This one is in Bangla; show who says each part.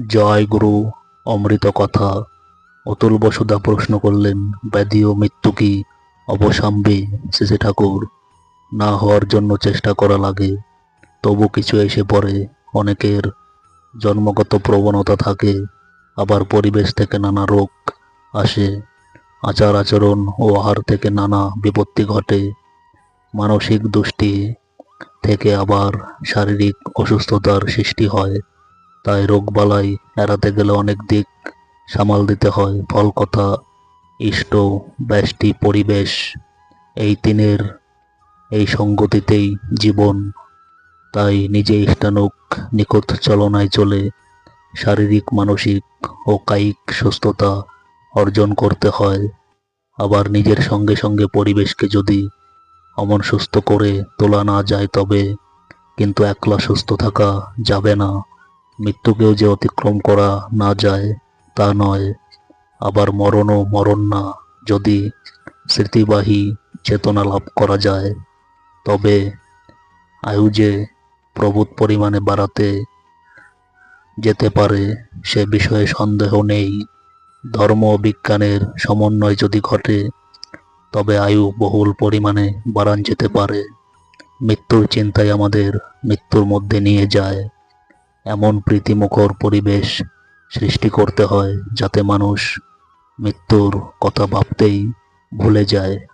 Speaker 1: জয় গুরু অমৃত কথা। অতুল বসুদা প্রশ্ন করলেন, ব্যাধি ও মৃত্যু কি অবসাম্বী? শ্রী ঠাকুর, না হওয়ার জন্য চেষ্টা করা লাগে, তবু কিছু এসে পড়ে। অনেকের জন্মগত প্রবণতা থাকে, আবার পরিবেশ থেকে নানা রোগ আসে, আচার আচরণ ও আহার থেকে নানা বিপত্তি ঘটে, মানসিক দুষ্টি থেকে আবার শারীরিক অসুস্থতার সৃষ্টি হয়। তাই রোগবালাই এড়াতে গেলে অনেক দিক সামাল দিতে হয়। ফল কথা, ইষ্ট, ব্যষ্টি, পরিবেশ, এই তিনের এই সঙ্গতিতেই জীবন। তাই নিজে ইষ্টানুগ নিখুঁত চলনায় চলে শারীরিক, মানসিক ও কায়িক সুস্থতা অর্জন করতে হয়। আবার নিজের সঙ্গে সঙ্গে পরিবেশকে যদি অমন সুস্থ করে তোলা না যায়, তবে কিন্তু একলা সুস্থ থাকা যাবে না। মৃত্যুকেও যে অতিক্রম করা না যায় তা নয়, আবার মরণও মরণ না। যদি স্মৃতিবাহী চেতনা লাভ করা যায়, তবে আয়ু যে প্রভূত পরিমাণে বাড়াতে যেতে পারে সে বিষয়ে সন্দেহ নেই। ধর্ম ও বিজ্ঞানের সমন্বয় যদি ঘটে, তবে আয়ু বহুল পরিমাণে বাড়ান যেতে পারে। মৃত্যুর চিন্তাই আমাদের মৃত্যুর মধ্যে নিয়ে যায়। এমন প্রীতিমুখর পরিবেশ সৃষ্টি করতে হয় যাতে মানুষ মৃত্যুর কথা ভাবতেই ভুলে যায়।